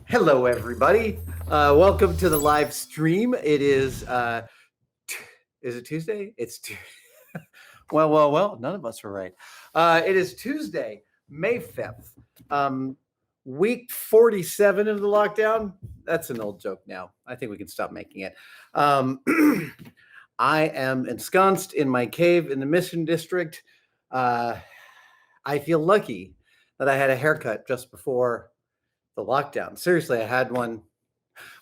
Hello, everybody. Welcome to the live stream. It is, is it Tuesday? Well. None of us are right. It is Tuesday, May 5th, week 47 of the lockdown. That's an old joke now. I think we can stop making it. I am ensconced in my cave in the Mission District. I feel lucky that I had a haircut just before the lockdown. Seriously, I had one.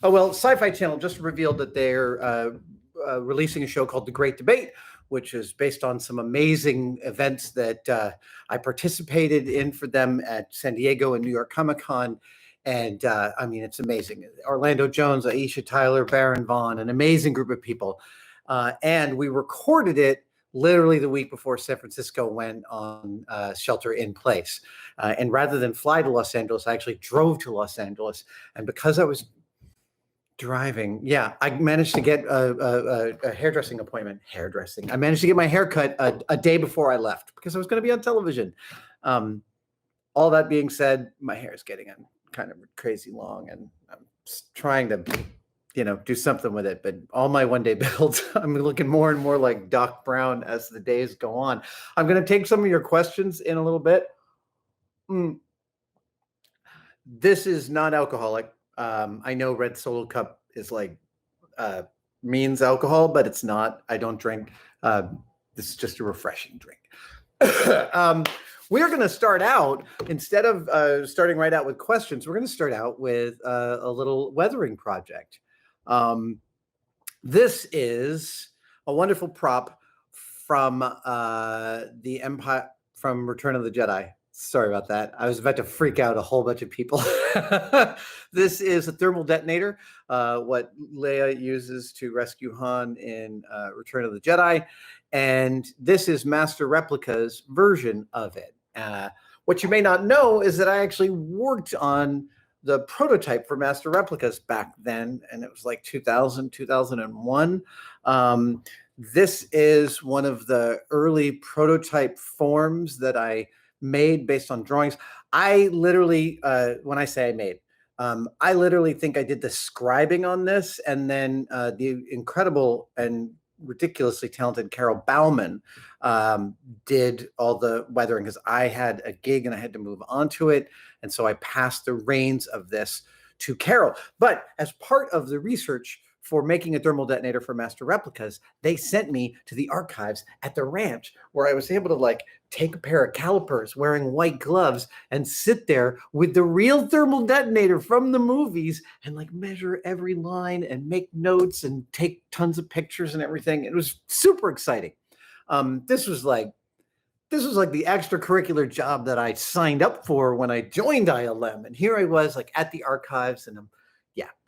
Oh, well, Sci-Fi Channel just revealed that they're releasing a show called The Great Debate, which is based on some amazing events that I participated in for them at San Diego and New York Comic-Con. And I mean, it's amazing. Orlando Jones, Aisha Tyler, Baron Vaughn, an amazing group of people. And we recorded it literally the week before San Francisco went on shelter in place. And rather than fly to Los Angeles, I actually drove to Los Angeles. And because I was driving, I managed to get a hairdressing appointment. I managed to get my hair cut a day before I left because I was going to be on television. All that being said, my hair is getting kind of crazy long, and I'm trying to do something with it. But all my one day builds, I'm looking more and more like Doc Brown as the days go on. I'm going to take some of your questions in a little bit. This is non-alcoholic. I know Red Solo Cup is like means alcohol, but it's not. I don't drink. This is just a refreshing drink. We're going to start out, instead of starting right out with questions, we're going to start out with a little weathering project. This is a wonderful prop from the Empire, from Return of the Jedi. Sorry about that. I was about to freak out a whole bunch of people. This is a thermal detonator, what Leia uses to rescue Han in Return of the Jedi. And this is Master Replica's version of it. What you may not know is that I actually worked on the prototype for Master Replicas back then, and it was like 2000, 2001. This is one of the early prototype forms that I made based on drawings. I literally, when I say I made, I literally think I did the scribing on this, and then the incredible and ridiculously talented Carol Bauman did all the weathering, because I had a gig and I had to move on to it. And so I passed the reins of this to Carol. But as part of the research for making a thermal detonator for Master Replicas, they sent me to the archives at the ranch, where I was able to take a pair of calipers wearing white gloves and sit there with the real thermal detonator from the movies and measure every line and make notes and take tons of pictures and everything. It was super exciting. This was like the extracurricular job that I signed up for when I joined ILM. And here I was at the archives, and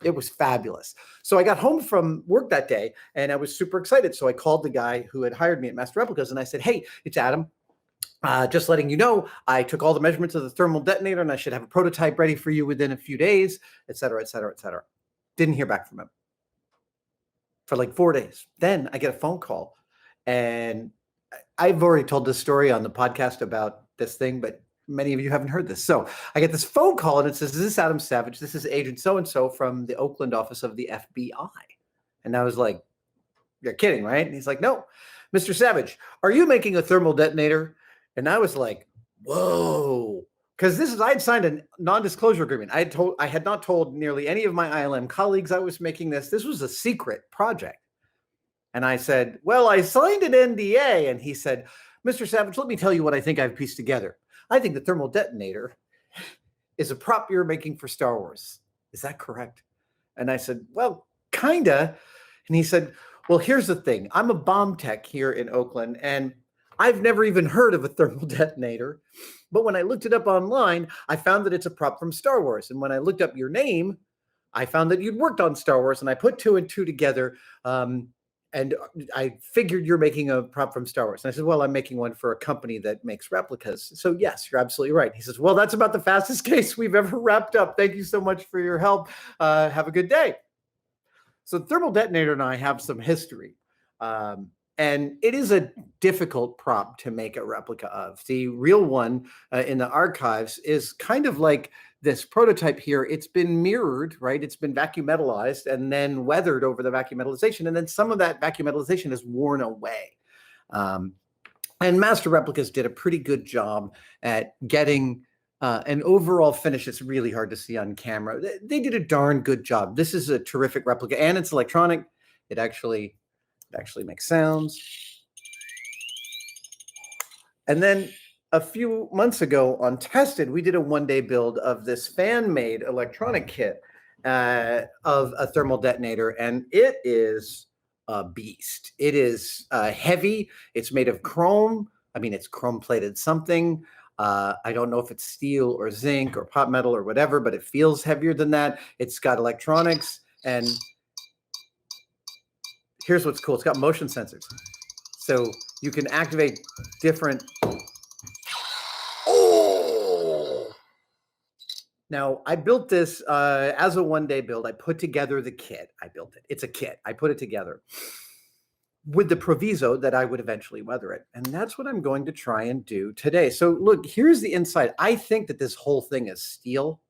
it was fabulous. So I got home from work that day and I was super excited. So I called the guy who had hired me at Master Replicas and I said, "Hey, it's Adam. Just letting you know, I took all the measurements of the thermal detonator and I should have a prototype ready for you within a few days, et cetera, et cetera, et cetera." Didn't hear back from him for 4 days. Then I get a phone call, and I've already told this story on the podcast about this thing, but many of you haven't heard this. So I get this phone call and it says, "Is this Adam Savage? This is Agent so-and-so from the Oakland office of the FBI." And I was like, "You're kidding, right?" And he's like, "No, Mr. Savage, are you making a thermal detonator?" And I was like, whoa, because I'd signed a non-disclosure agreement. I had not told nearly any of my ILM colleagues I was making this. This was a secret project. And I said, "Well, I signed an NDA." And he said, "Mr. Savage, let me tell you what I think I've pieced together. I think the thermal detonator is a prop you're making for Star Wars. Is that correct?" And I said, "Well, kinda." And he said, "Well, here's the thing. I'm a bomb tech here in Oakland, and I've never even heard of a thermal detonator. But when I looked it up online, I found that it's a prop from Star Wars. And when I looked up your name, I found that you'd worked on Star Wars, and I put two and two together. And I figured you're making a prop from Star Wars." And I said, "Well, I'm making one for a company that makes replicas. So yes, you're absolutely right." He says, "Well, that's about the fastest case we've ever wrapped up. Thank you so much for your help. Have a good day." So the thermal detonator and I have some history. And it is a difficult prop to make a replica of. The real one in the archives is kind of like this prototype here, it's been mirrored, right? It's been vacuum metallized and then weathered over the vacuum metallization. And then some of that vacuum metallization is worn away. And Master Replicas did a pretty good job at getting an overall finish. It's really hard to see on camera. They did a darn good job. This is a terrific replica, and it's electronic. It actually makes sounds. And then a few months ago on Tested, we did a one-day build of this fan-made electronic kit of a thermal detonator, and it is a beast. It is heavy. It's made of chrome. I mean, it's chrome-plated something. I don't know if it's steel or zinc or pot metal or whatever, but it feels heavier than that. It's got electronics, and here's what's cool. It's got motion sensors. So you can activate different. Oh! Now, I built this as a one-day build. I put together the kit. I built it. It's a kit. I put it together with the proviso that I would eventually weather it. And that's what I'm going to try and do today. So look, here's the inside. I think that this whole thing is steel,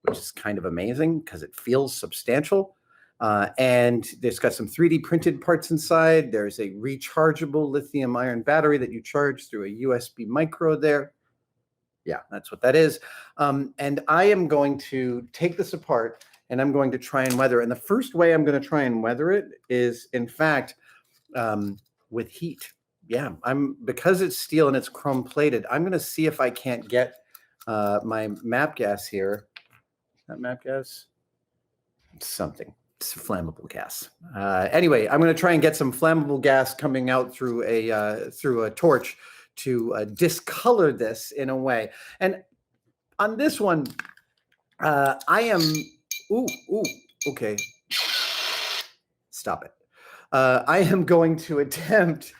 which is kind of amazing because it feels substantial. And there's got some 3D printed parts inside. There's a rechargeable lithium ion battery that you charge through a USB micro there. Yeah, that's what that is. And I am going to take this apart and I'm going to try and weather it. And the first way I'm going to try and weather it is, in fact, with heat. Yeah, because it's steel and it's chrome plated, I'm going to see if I can't get my MAP gas here. Is that MAP gas? Something. It's flammable gas. Anyway, I'm going to try and get some flammable gas coming out through a torch to discolor this in a way. And on this one, I am. Okay. Stop it. I am going to attempt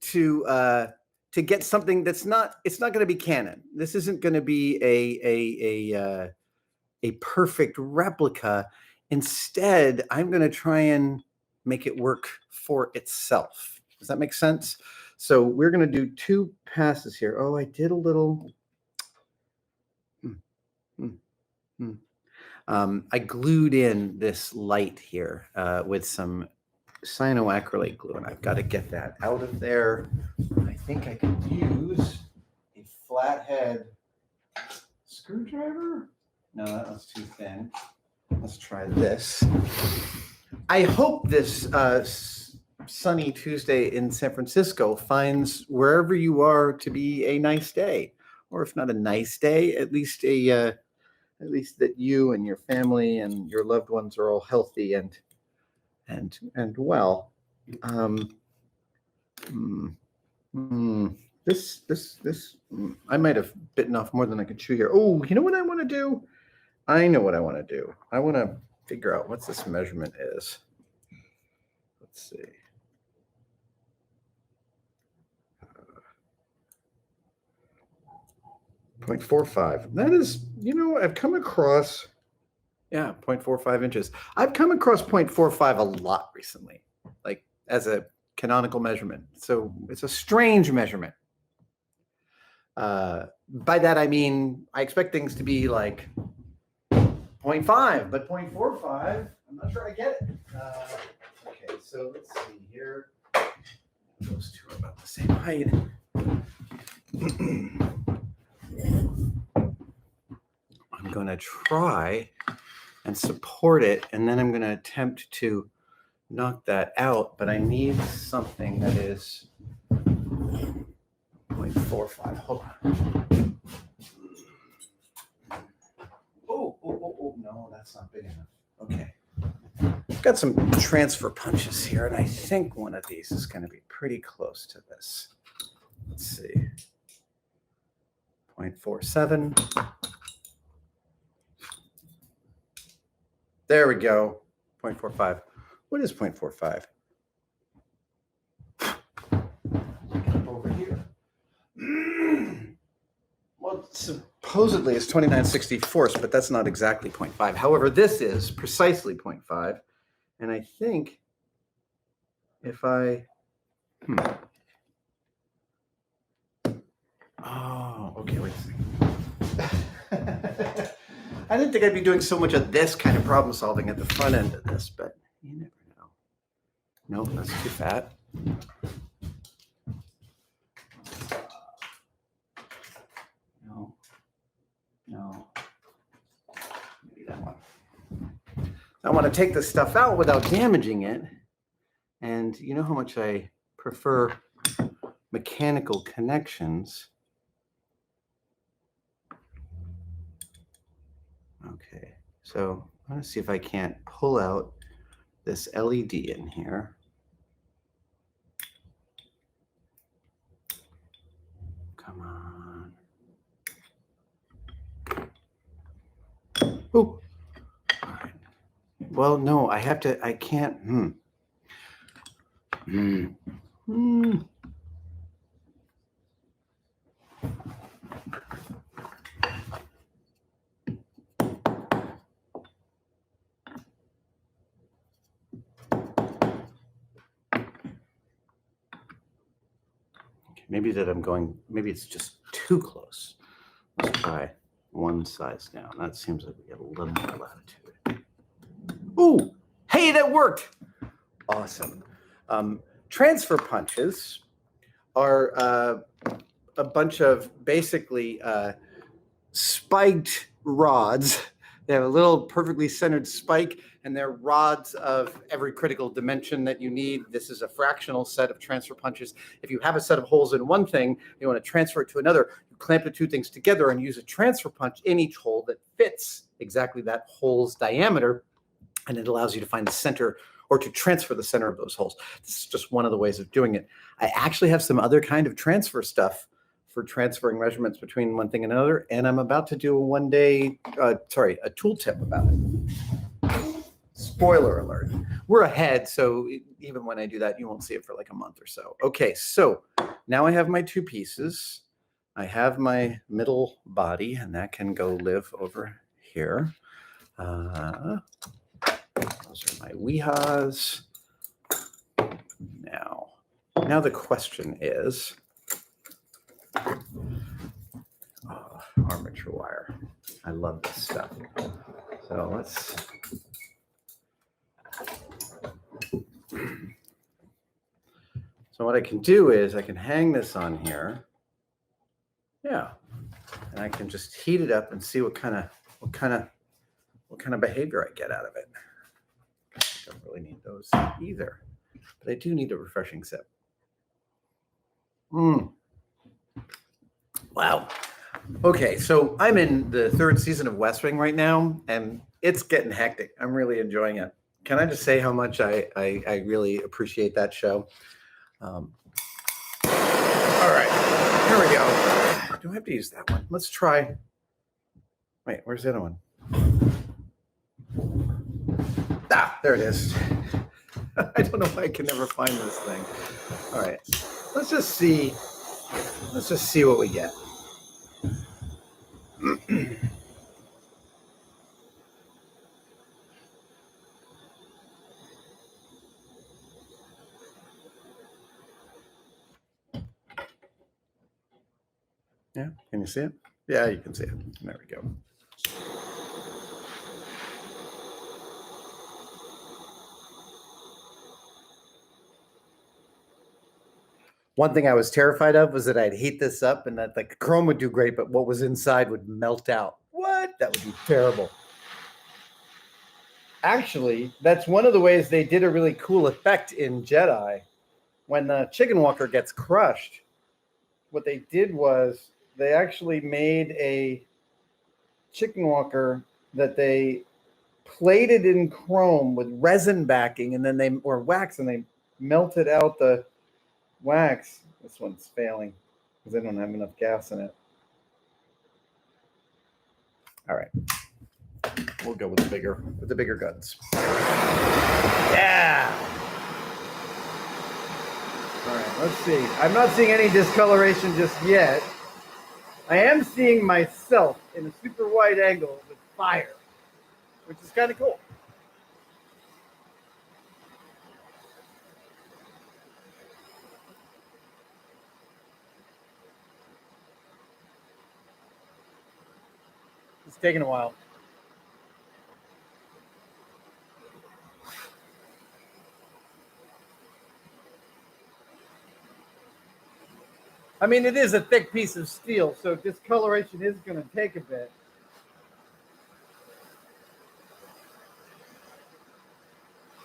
to get something that's not. It's not going to be Canon. This isn't going to be a perfect replica. Instead, I'm going to try and make it work for itself. Does that make sense? So we're going to do 2 passes here. Oh, I did a little. I glued in this light here with some cyanoacrylate glue, and I've got to get that out of there. I think I can use a flathead screwdriver. No, that was too thin. Let's try this. I hope this sunny Tuesday in San Francisco finds wherever you are to be a nice day, or if not a nice day, at least that you and your family and your loved ones are all healthy and well. This I might have bitten off more than I could chew here. Oh, you know what I want to do? I know what I want to do. I want to figure out what this measurement is. Let's see. 0.45. That is, I've come across, 0.45 inches. I've come across 0.45 a lot recently, like as a canonical measurement. So it's a strange measurement. By that, I mean, I expect things to be like 0.5, but 0.45, I'm not sure I get it. Okay, so let's see here. Those two are about the same height. I'm going to try and support it, and then I'm going to attempt to knock that out, but I need something that is 0.45. Hold on. Oh, no, that's not big enough. Okay. I've got some transfer punches here, and I think one of these is going to be pretty close to this. Let's see. 0.47. There we go. 0.45. What is 0.45? Over here. Well, supposedly it's 29/64, but that's not exactly 0.5. However, this is precisely 0.5. And I think if I... Oh, okay, wait a second. I didn't think I'd be doing so much of this kind of problem solving at the front end of this, but you never know. Nope, that's too fat. No. Maybe that one. I want to take this stuff out without damaging it. And you know how much I prefer mechanical connections. Okay, so I'm going to see if I can't pull out this LED in here. Come on. Oh. All right. Well, no, I can't. Maybe it's just too close. Let's try one size down. That seems like we get a little more latitude. Ooh, hey, that worked. Awesome. Transfer punches are a bunch of basically spiked rods. They have a little perfectly centered spike, and they're rods of every critical dimension that you need. This is a fractional set of transfer punches. If you have a set of holes in one thing, you want to transfer it to another, you clamp the two things together and use a transfer punch in each hole that fits exactly that hole's diameter, and it allows you to find the center or to transfer the center of those holes. This is just one of the ways of doing it. I actually have some other kind of transfer stuff for transferring measurements between one thing and another, and I'm about to do a tool tip about it. Spoiler alert. We're ahead, so even when I do that, you won't see it for like a month or so. Okay, so now I have my two pieces. I have my middle body, and that can go live over here. Those are my weehaws. Now the question is, armature wire. I love this stuff. So let's. So what I can do is I can hang this on here. Yeah, and I can just heat it up and see what kind of behavior I get out of it. I don't really need those either, but I do need a refreshing sip. Wow. Okay, so I'm in the third season of West Wing right now, and it's getting hectic. I'm really enjoying it. Can I just say how much I really appreciate that show? All right, here we go. Do I have to use that one? Let's try. Wait, where's the other one? Ah, there it is. I don't know why I can never find this thing. All right, let's just see what we get. Yeah, can you see it? Yeah, you can see it. There we go. One thing I was terrified of was that I'd heat this up and that the chrome would do great, but what was inside would melt out. What? That would be terrible. Actually, that's one of the ways they did a really cool effect in Jedi. When the chicken walker gets crushed, what they did was they actually made a chicken walker that they plated in chrome with resin backing, and then or wax, and they melted out the wax. This one's failing because I don't have enough gas in it. All right, we'll go with the bigger guns. Yeah. All right, let's see. I'm not seeing any discoloration just yet. I am seeing myself in a super wide angle with fire, which is kind of cool. It's taking a while. I mean, it is a thick piece of steel, so discoloration is going to take a bit.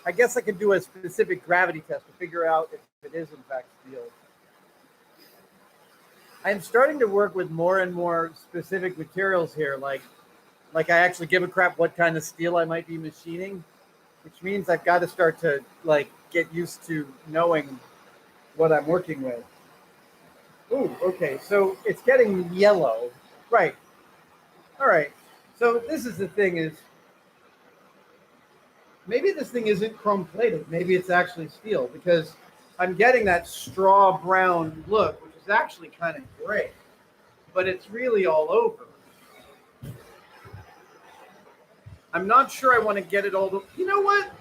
I guess I could do a specific gravity test to figure out if it is in fact steel. I'm starting to work with more and more specific materials here, like I actually give a crap what kind of steel I might be machining, which means I've got to start to like get used to knowing what I'm working with. Ooh, okay, so it's getting yellow. Right. All right. So this is the thing is maybe this thing isn't chrome plated. Maybe it's actually steel because I'm getting that straw brown look, which is actually kind of gray, but it's really all over. I'm not sure I want to get it all. You know what?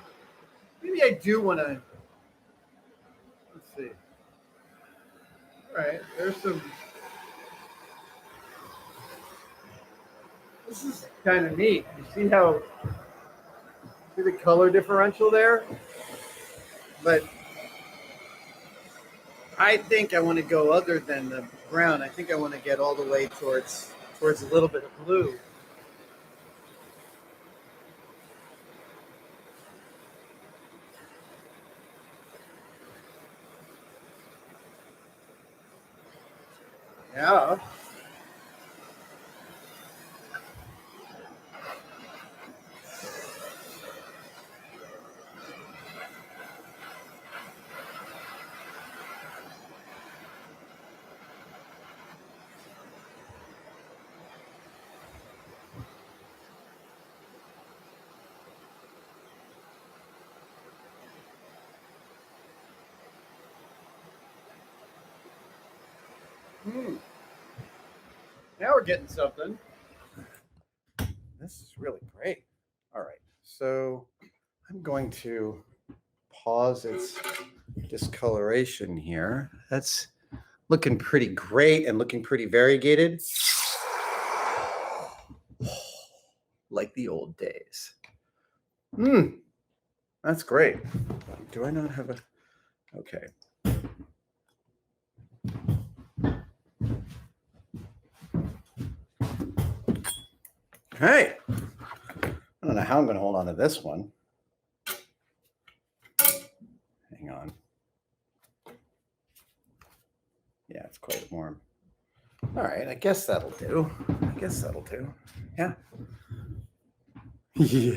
Maybe I do want to. Let's see. All right, there's some. This is kind of neat. You see how see the color differential there? But I think I want to go other than the brown. I think I want to get all the way towards a little bit of blue. Yeah. Hmm. Now we're getting something. This is really great. All right, so I'm going to pause its discoloration here. That's looking pretty great and looking pretty variegated. Like the old days. That's great. Do I not have a... Okay. Hey, I don't know how I'm going to hold on to this one. Hang on. Yeah, it's quite warm. All right, I guess that'll do. Yeah. Yeah.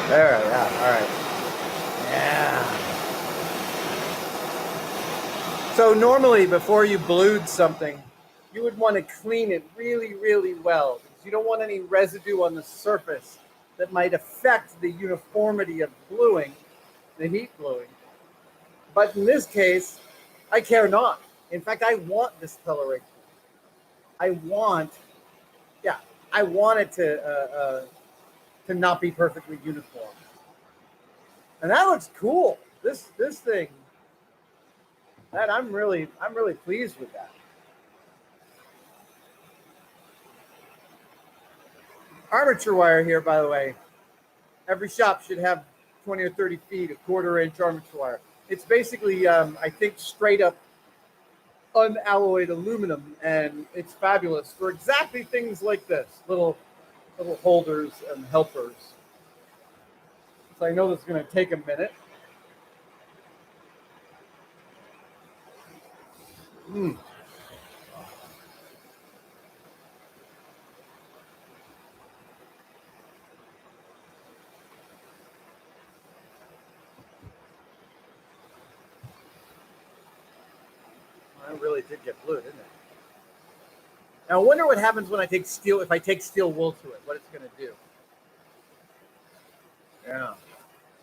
There, yeah, all right. Yeah. So normally before you blued something, you would want to clean it really, really well because you don't want any residue on the surface that might affect the uniformity of bluing, the heat bluing. But in this case, I care not. In fact, I want discoloration. I want it to not be perfectly uniform. And that looks cool. This thing, that I'm really pleased with that. Armature wire here, by the way. Every shop should have 20 or 30 feet, a quarter-inch armature wire. It's basically, I think, straight up unalloyed aluminum, and it's fabulous for exactly things like this, little holders and helpers. So I know this is going to take a minute. I really did get blue, didn't it? Now I wonder what happens when I take steel, if I take steel wool to it, what it's going to do. Yeah.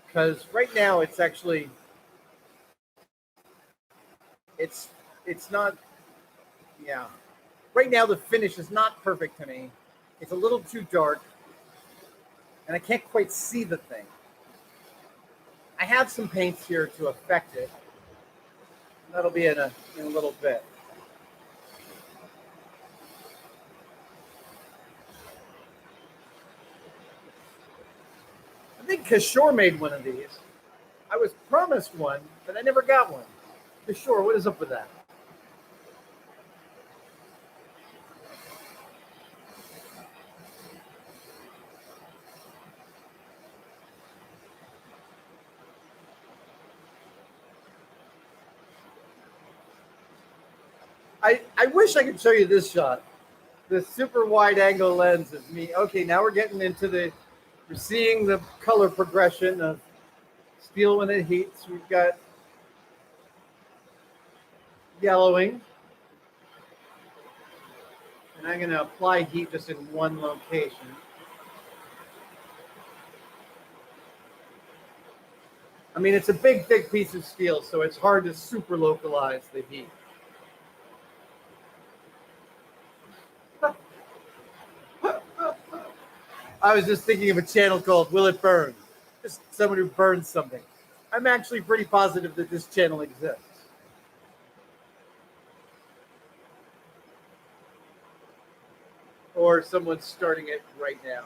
Because right now it's actually, it's not, yeah. Right now the finish is not perfect to me. It's a little too dark, and I can't quite see the thing. I have some paints here to affect it. That'll be in a little bit. I think Kishore made one of these. I was promised one, but I never got one. Sure, what is up with that? I wish I could show you this shot. The super wide angle lens of me. Okay, now we're getting into we're seeing the color progression of steel when it heats. We've got yellowing. And I'm going to apply heat just in one location. I mean, it's a big, thick piece of steel, so it's hard to super localize the heat. I was just thinking of a channel called Will It Burn? Just someone who burns something. I'm actually pretty positive that this channel exists. Or someone's starting it right now.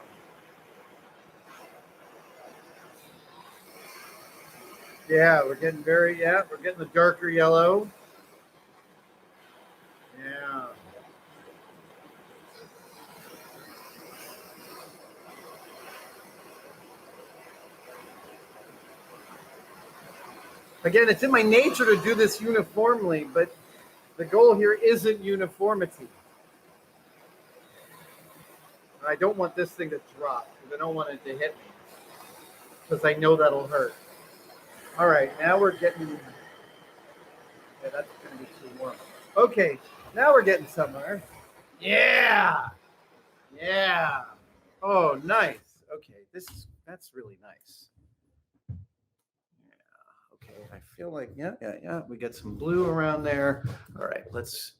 Yeah, we're getting we're getting the darker yellow. Yeah. Again, it's in my nature to do this uniformly, but the goal here isn't uniformity. I don't want this thing to drop because I don't want it to hit me because I know that'll hurt. All right, now we're getting, yeah, that's going to be too warm. Okay, now we're getting somewhere. Yeah. Yeah. Oh, nice. Okay, that's really nice. Yeah. Okay, I feel like, yeah. We get some blue around there. All right, let's.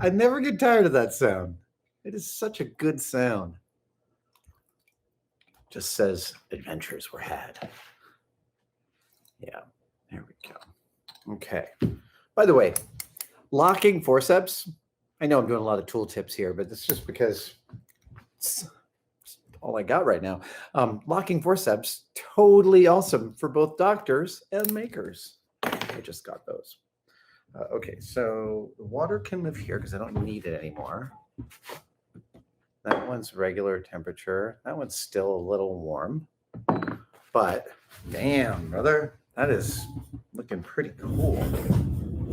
I never get tired of that sound. It is such a good sound. Just says adventures were had. Yeah, there we go. Okay. By the way, locking forceps. I know I'm doing a lot of tool tips here, but it's just because it's all I got right now. Locking forceps, totally awesome for both doctors and makers. I just got those. Okay, so the water can live here because I don't need it anymore. That one's regular temperature. That one's still a little warm. But damn, brother, that is looking pretty cool.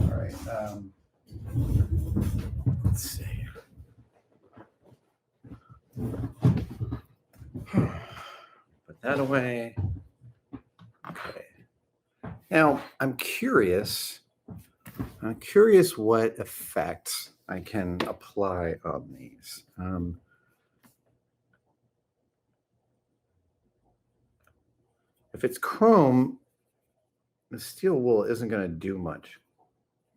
All right. Let's see. Put that away. Okay. Now, I'm curious what effects I can apply on these. If it's chrome, the steel wool isn't going to do much.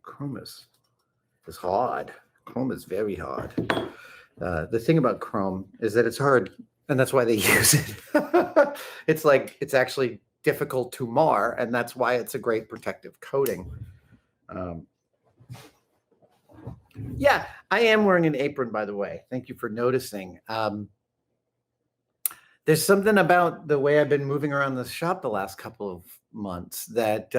Chrome is hard. Chrome is very hard. The thing about chrome is that it's hard, and that's why they use it. It's actually difficult to mar, and that's why it's a great protective coating. Yeah, I am wearing an apron, by the way. Thank you for noticing. There's something about the way I've been moving around the shop the last couple of months that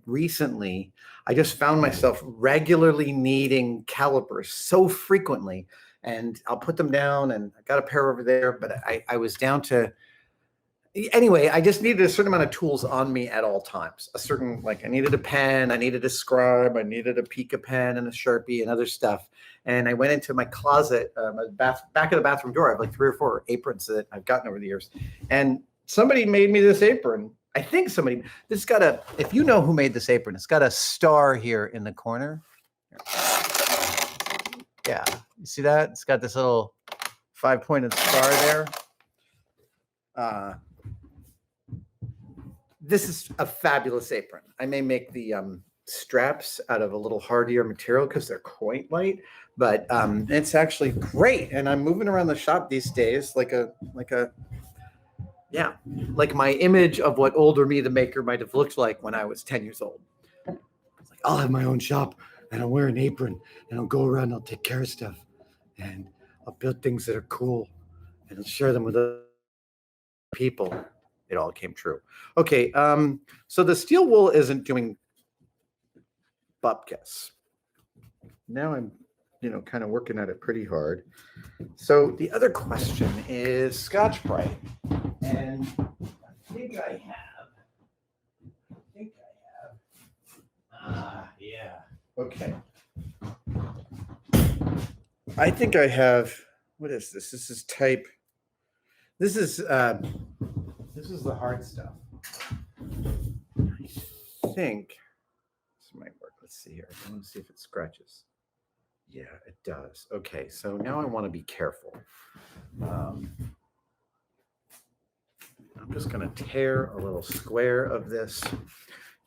recently I just found myself regularly needing calipers so frequently, and I'll put them down, and I got a pair over there, but I was down to, anyway, I just needed a certain amount of tools on me at all times. I needed a pen, I needed a scribe, I needed a Pica pen and a Sharpie and other stuff. And I went into my closet, back of the bathroom door. I have like 3 or 4 aprons that I've gotten over the years. And somebody made me this apron. I think if you know who made this apron, it's got a star here in the corner. Yeah, you see that? It's got this little 5-pointed star there. This is a fabulous apron. I may make the straps out of a little hardier material because they're quite light, but it's actually great. And I'm moving around the shop these days like my image of what older me, the maker, might have looked like when I was 10 years old. It's like, I'll have my own shop and I'll wear an apron and I'll go around and I'll take care of stuff. And I'll build things that are cool and share them with other people. It all came true. Okay, so the steel wool isn't doing bupkis. Now I'm, kind of working at it pretty hard. So the other question is Scotch Brite, and I think I have. Yeah. Okay. I think I have. What is this? This is type. This is the hard stuff. I think this might work. Let's see here. I want to see if it scratches. Yeah, it does. Okay, so now I want to be careful. I'm just going to tear a little square of this.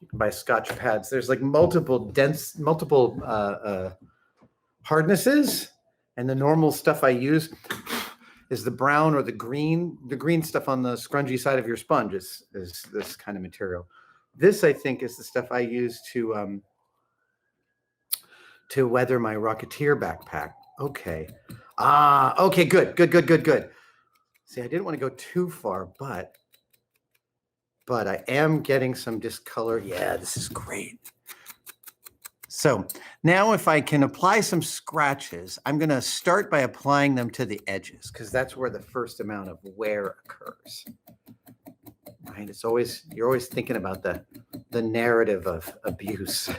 You can buy Scotch pads. There's like multiple hardnesses, and the normal stuff I use is the brown or the green. The green stuff on the scrungy side of your sponge is this kind of material. This, I think, is the stuff I use to weather my Rocketeer backpack. Okay. Okay, good. See, I didn't want to go too far, but I am getting some discolor. Yeah, this is great. So now if I can apply some scratches, I'm going to start by applying them to the edges because that's where the first amount of wear occurs. Right? You're always thinking about the narrative of abuse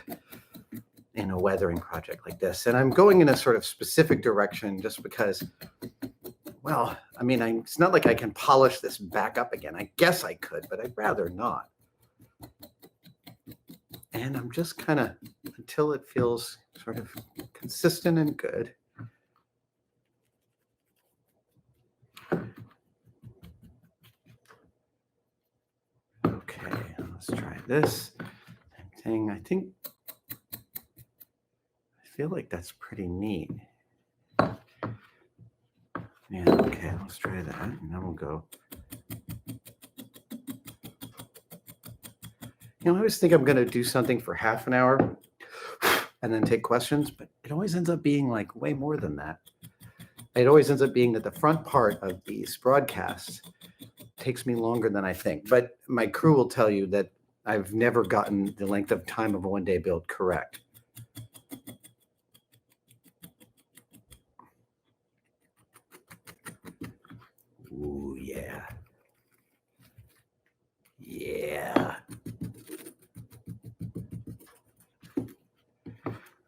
in a weathering project like this. And I'm going in a sort of specific direction just because, well, I mean, it's not like I can polish this back up again. I guess I could, but I'd rather not. And I'm just kind of, until it feels sort of consistent and good. Okay, let's try this thing. I feel like that's pretty neat. Yeah, okay, let's try that, and then we'll go. I always think I'm going to do something for half an hour and then take questions, but it always ends up being like way more than that. It always ends up being that the front part of these broadcasts takes me longer than I think. But my crew will tell you that I've never gotten the length of time of a one-day build correct. Ooh, yeah. Yeah.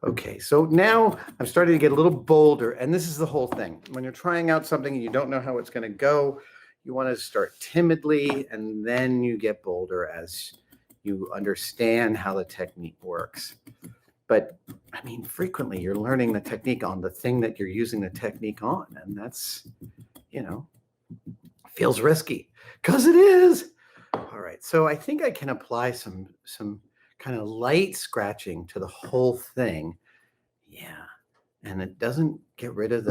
Okay, so now I'm starting to get a little bolder, and this is the whole thing. When you're trying out something and you don't know how it's going to go, you want to start timidly, and then you get bolder as you understand how the technique works. But, I mean, frequently you're learning the technique on the thing that you're using the technique on, and that's, feels risky, because it is. All right, so I think I can apply some kind of light scratching to the whole thing. Yeah. And it doesn't get rid of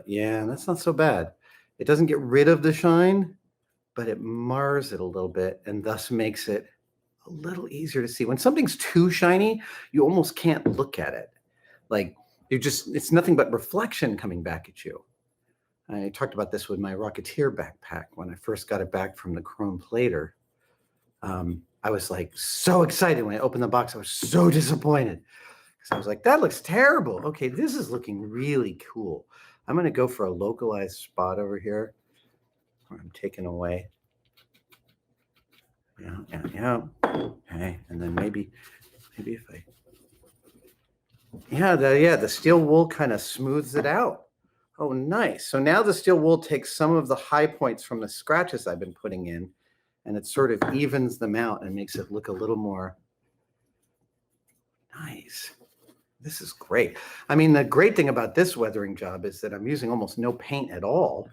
yeah, that's not so bad. It doesn't get rid of the shine, but it mars it a little bit and thus makes it a little easier to see. When something's too shiny, you almost can't look at it. Like it's nothing but reflection coming back at you. I talked about this with my Rocketeer backpack when I first got it back from the chrome plater. I was like so excited when I opened the box. I was so disappointed because I was like, that looks terrible. Okay, this is looking really cool. I'm going to go for a localized spot over here where I'm taking away. Yeah. Okay, and then maybe if I, the steel wool kind of smooths it out. Oh, nice. So now the steel wool takes some of the high points from the scratches I've been putting in, and it sort of evens them out and makes it look a little more nice. This is great. I mean, the great thing about this weathering job is that I'm using almost no paint at all.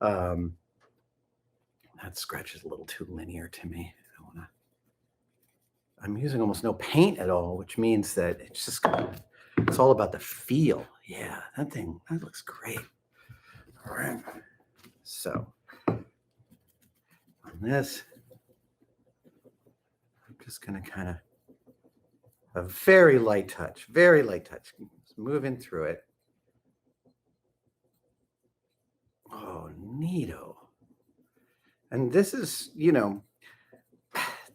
That scratch is a little too linear to me. I'm using almost no paint at all, which means that it's all about the feel. Yeah, that looks great. All right. So on this, I'm just going to kind of a very light touch, just moving through it. neato. And this is,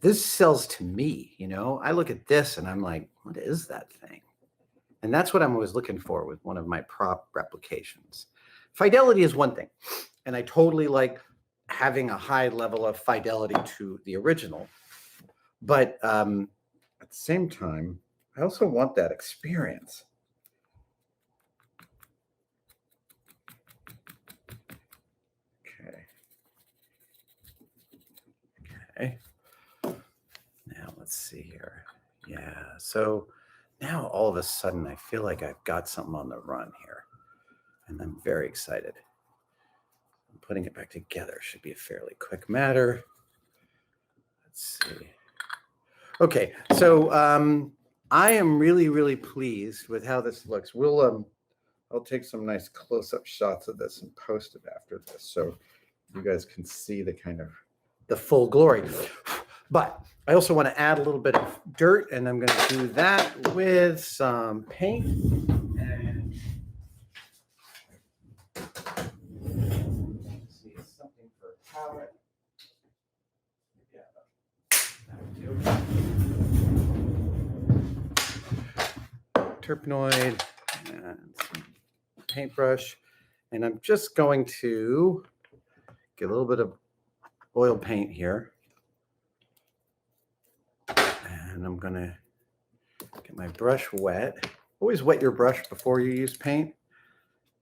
this sells to me, I look at this and I'm like, what is that thing? And that's what I'm always looking for with one of my prop replications. Fidelity is one thing. And I totally like having a high level of fidelity to the original. But at the same time, I also want that experience. Okay. Now let's see here. Yeah. So now all of a sudden I feel like I've got something on the run here. And I'm very excited. Putting it back together should be a fairly quick matter. Let's see. Okay, so I am really, really pleased with how this looks. I'll take some nice close-up shots of this and post it after this, so you guys can see the full glory. But I also want to add a little bit of dirt, and I'm going to do that with some paint. And see, something for palette. Terpenoid and some paintbrush, and I'm just going to get a little bit of oil paint here, and I'm going to get my brush wet. Always wet your brush before you use paint.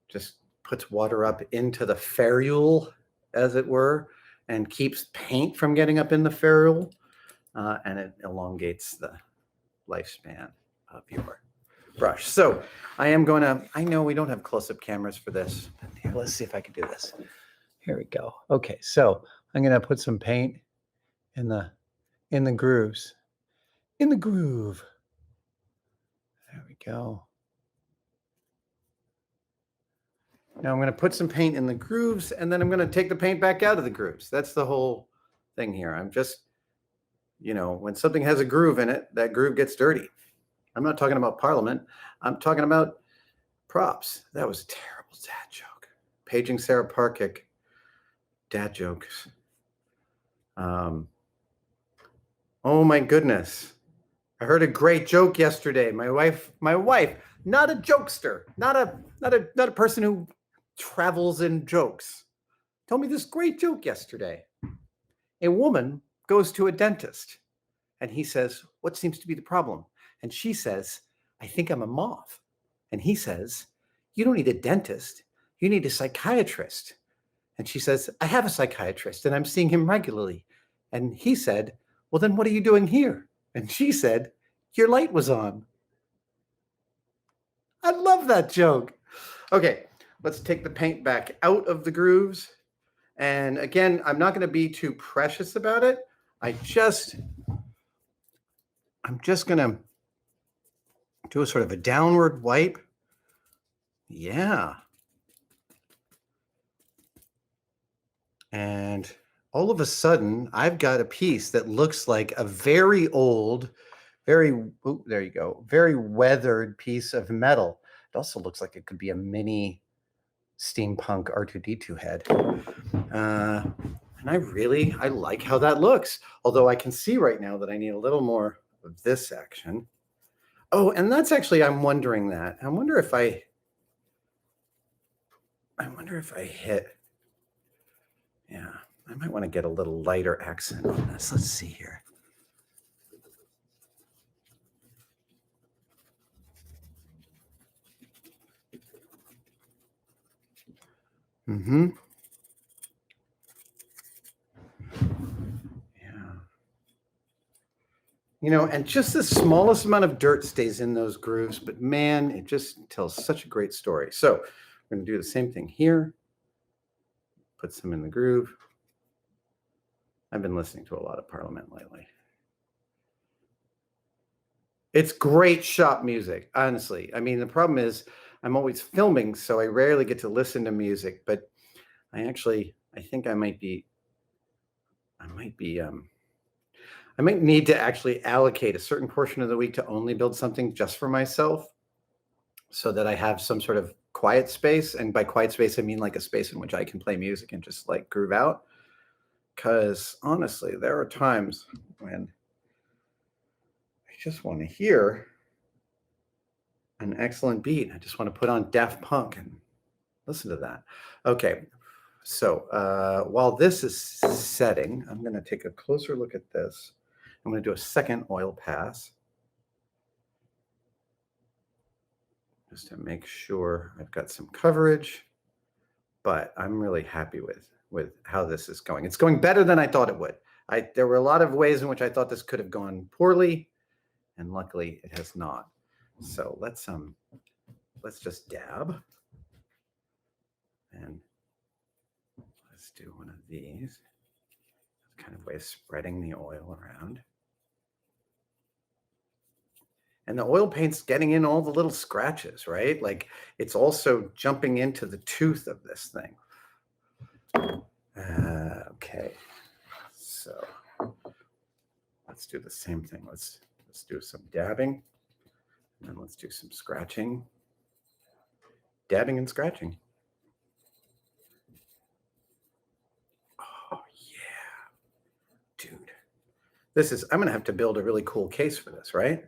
Just puts water up into the ferrule, as it were, and keeps paint from getting up in the ferrule, and it elongates the lifespan of your brush. So I know we don't have close-up cameras for this. Here, let's see if I can do this. Here we go. Okay, so I'm going to put some paint in the grooves. In the groove. There we go. Now I'm going to put some paint in the grooves, and then I'm going to take the paint back out of the grooves. That's the whole thing here. I'm just, when something has a groove in it, that groove gets dirty. I'm not talking about Parliament. I'm talking about props. That was a terrible dad joke. Paging Sarah Parkick. Dad jokes. Oh my goodness. I heard a great joke yesterday. My wife, not a jokester, not a person who travels in jokes, told me this great joke yesterday. A woman goes to a dentist and he says, "What seems to be the problem?" And she says, "I think I'm a moth." And he says, "You don't need a dentist. You need a psychiatrist." And she says, "I have a psychiatrist and I'm seeing him regularly." And he said, "Well, then what are you doing here?" And she said, "Your light was on." I love that joke. Okay, let's take the paint back out of the grooves. And again, I'm not going to be too precious about it. I'm just going to do a sort of a downward wipe. Yeah. And all of a sudden, I've got a piece that looks like a very old, there you go, very weathered piece of metal. It also looks like it could be a mini steampunk R2-D2 head. And I like how that looks. Although I can see right now that I need a little more of this action. Oh, and that's actually, I'm wondering that. I wonder if I hit. Yeah, I might want to get a little lighter accent on this. Let's see here. Mm-hmm. Yeah. And just the smallest amount of dirt stays in those grooves, but man, it just tells such a great story. So we're going to do the same thing here. Put some in the groove. I've been listening to a lot of Parliament lately. It's great shop music, honestly. I mean, the problem is I'm always filming, so I rarely get to listen to music, but I think I might need to actually allocate a certain portion of the week to only build something just for myself so that I have some sort of quiet space. And by quiet space, I mean like a space in which I can play music and just like groove out. Because honestly, there are times when I just want to hear an excellent beat. I just want to put on Daft Punk and listen to that. Okay, so while this is setting, I'm going to take a closer look at this. I'm going to do a second oil pass just to make sure I've got some coverage, but I'm really happy with how this is going. It's going better than I thought it would. There were a lot of ways in which I thought this could have gone poorly, and luckily it has not. So let's just dab, and let's do one of these. Kind of way of spreading the oil around. And the oil paint's getting in all the little scratches, right? Like it's also jumping into the tooth of this thing. Okay, so let's do the same thing. Let's do some dabbing, and then let's do some scratching. Dabbing and scratching. Oh yeah, dude. I'm gonna have to build a really cool case for this, right?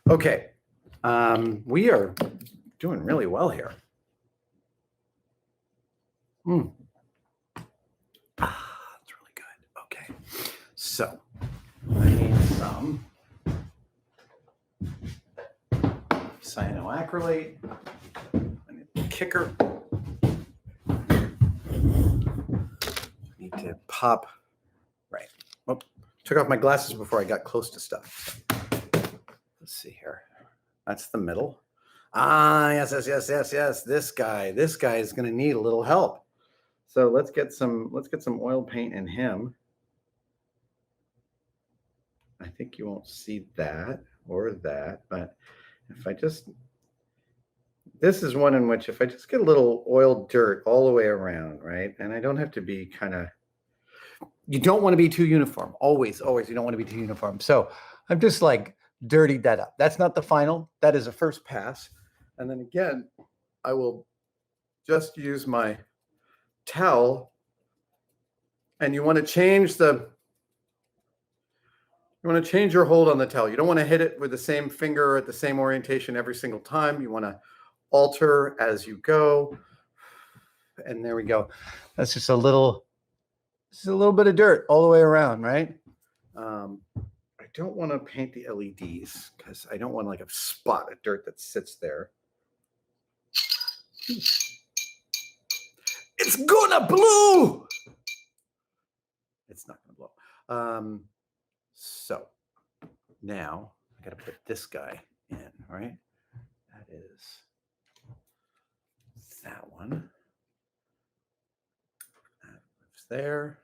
Okay, we are doing really well here. That's really good. Okay, so I need some cyanoacrylate. I need a kicker. I need to pop. Right. Oh, took off my glasses before I got close to stuff. Let's see here. That's the middle. Yes. This guy is going to need a little help. So let's get some oil paint in him. I think you won't see that or that, but if I just, this is one in which if I just get a little oil dirt all the way around, right? And I don't have to be you don't want to be too uniform. Always, you don't want to be too uniform. So I'm just like dirtied that up. That's not the final. That is a first pass. And then again, I will just use my towel, and you want to change your hold on the towel. You don't want to hit it with the same finger at the same orientation every single time. You want to alter as you go. And there we go. That's just a little bit of dirt all the way around, right? I don't want to paint the LEDs because I don't want like a spot of dirt that sits there. It's gonna blow. It's not gonna blow. So now I gotta put this guy in, right? That is that one. That lives there.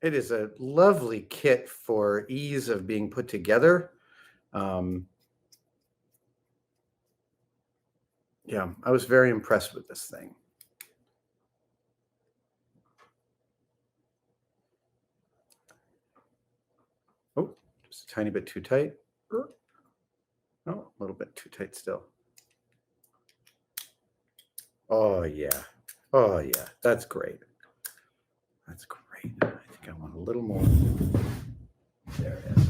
It is a lovely kit for ease of being put together. Yeah, I was very impressed with this thing. Oh, just a tiny bit too tight. Oh, a little bit too tight still. Oh, yeah. Oh, yeah. That's great. That's great. I think I want a little more. There it is.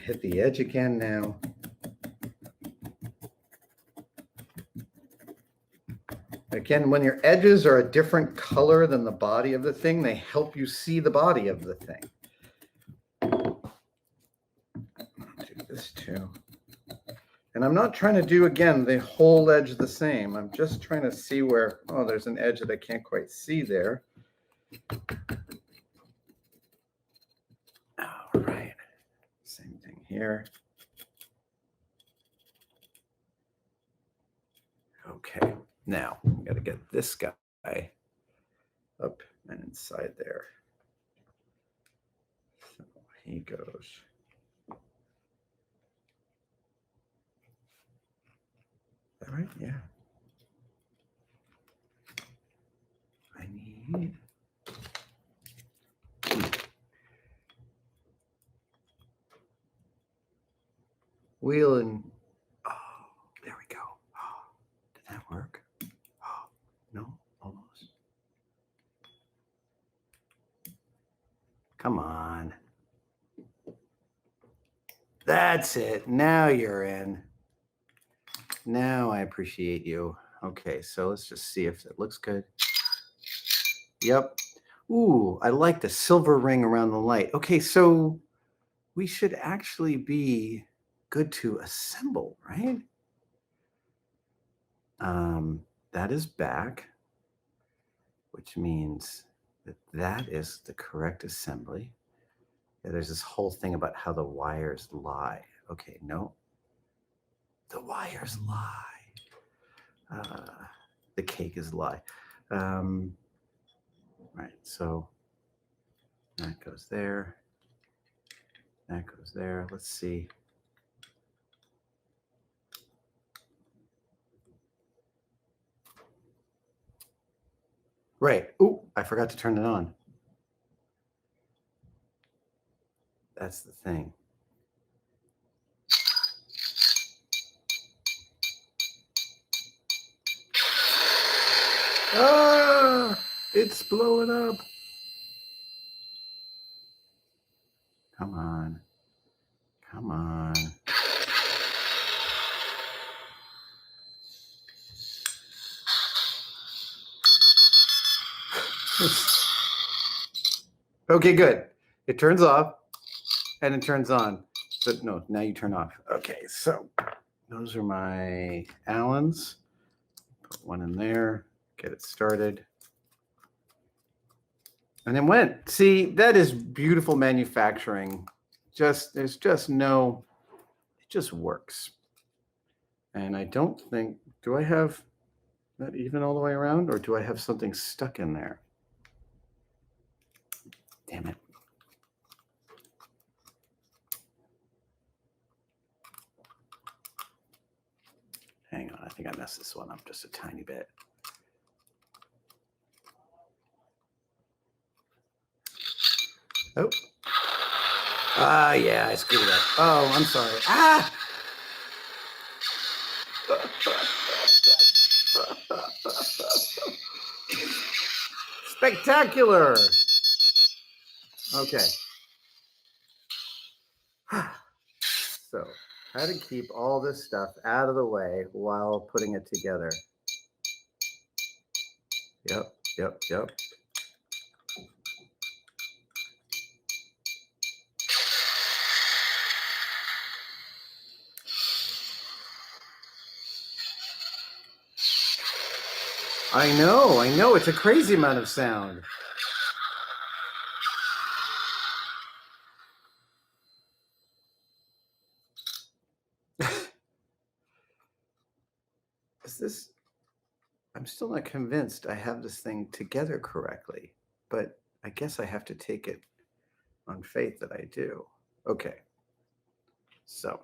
Hit the edge again now. Again, when your edges are a different color than the body of the thing, they help you see the body of the thing. I'll do this too. And I'm not trying to do, again, the whole edge the same. I'm just trying to see where, oh, there's an edge that I can't quite see there. All right. Same thing here. Okay, now we got to get this guy up and inside there. So he goes. Is that right? Yeah. I need. Wheel and. Oh, there we go. Oh, did that work? Oh, no, almost. Come on. That's it. Now you're in. Now I appreciate you. Okay, so let's just see if it looks good. Yep. Ooh, I like the silver ring around the light. Okay, so we should actually be good to assemble, right? That is back, which means that that is the correct assembly. Yeah, there's this whole thing about how the wires lie. Okay, no. The wires lie. The cake is lie. Right, so that goes there. That goes there. Let's see. Right. Ooh, I forgot to turn it on. That's the thing. Ah, it's blowing up. Come on. Come on. Okay, good. It turns off and it turns on. But no, now you turn off. Okay, so those are my Allens. Put one in there, get it started. And then went. See, that is beautiful manufacturing. There's just no, it just works. And I don't think, do I have that even all the way around, or do I have something stuck in there? Damn it. Hang on, I think I messed this one up just a tiny bit. Oh. Yeah, I screwed it up. Oh, I'm sorry. Ah! Spectacular. Okay. So, how to keep all this stuff out of the way while putting it together. Yep, yep, yep. I know. It's a crazy amount of sound. Is this, I'm still not convinced I have this thing together correctly, but I guess I have to take it on faith that I do. Okay. So,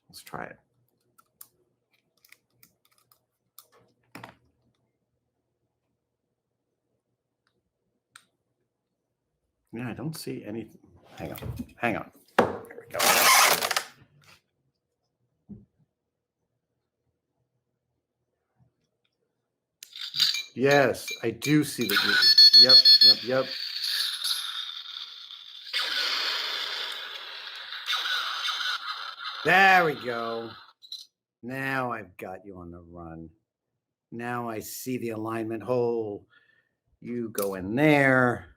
let's try it. Yeah, I don't see anything. Hang on. There we go. Yes, I do see that. Yep. There we go. Now I've got you on the run. Now I see the alignment hole. You go in there.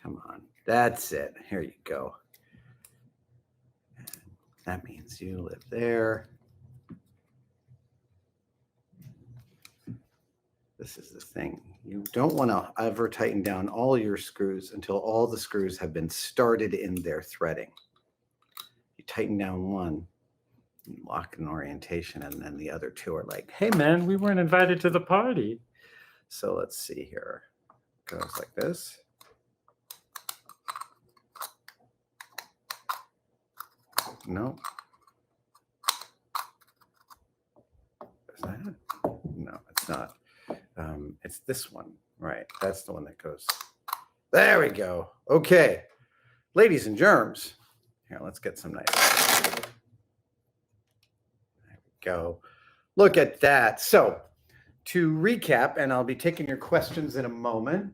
Come on. That's it. Here you go. And that means you live there. This is the thing. You don't want to ever tighten down all your screws until all the screws have been started in their threading. You tighten down one, lock in orientation, and then the other two are like, hey man, we weren't invited to the party. So let's see here. It goes like this. No. Is that it? No, it's not. It's this one. Right. That's the one that goes. There we go. Okay. Ladies and germs. Here, let's get some nice. There we go. Look at that. So to recap, and I'll be taking your questions in a moment.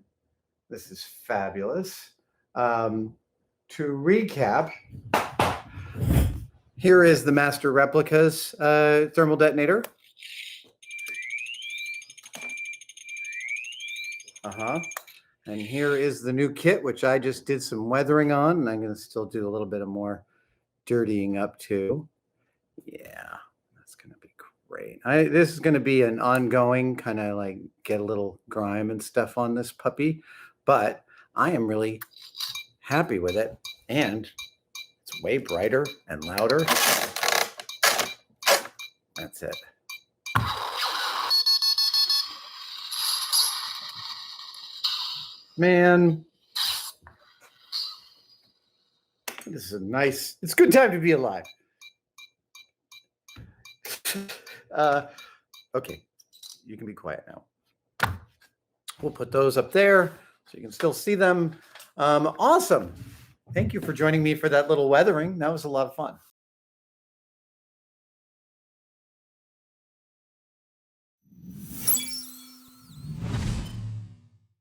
This is fabulous. To recap, here is the Master Replicas thermal detonator. And here is the new kit, which I just did some weathering on, and I'm going to still do a little bit of more dirtying up too. Yeah, that's going to be great. This is going to be an ongoing kind of like get a little grime and stuff on this puppy, but I am really happy with it, and it's way brighter and louder. That's it. Man, this is a nice, it's a good time to be alive. Okay, you can be quiet now. We'll put those up there so you can still see them. Awesome. Thank you for joining me for that little weathering. That was a lot of fun.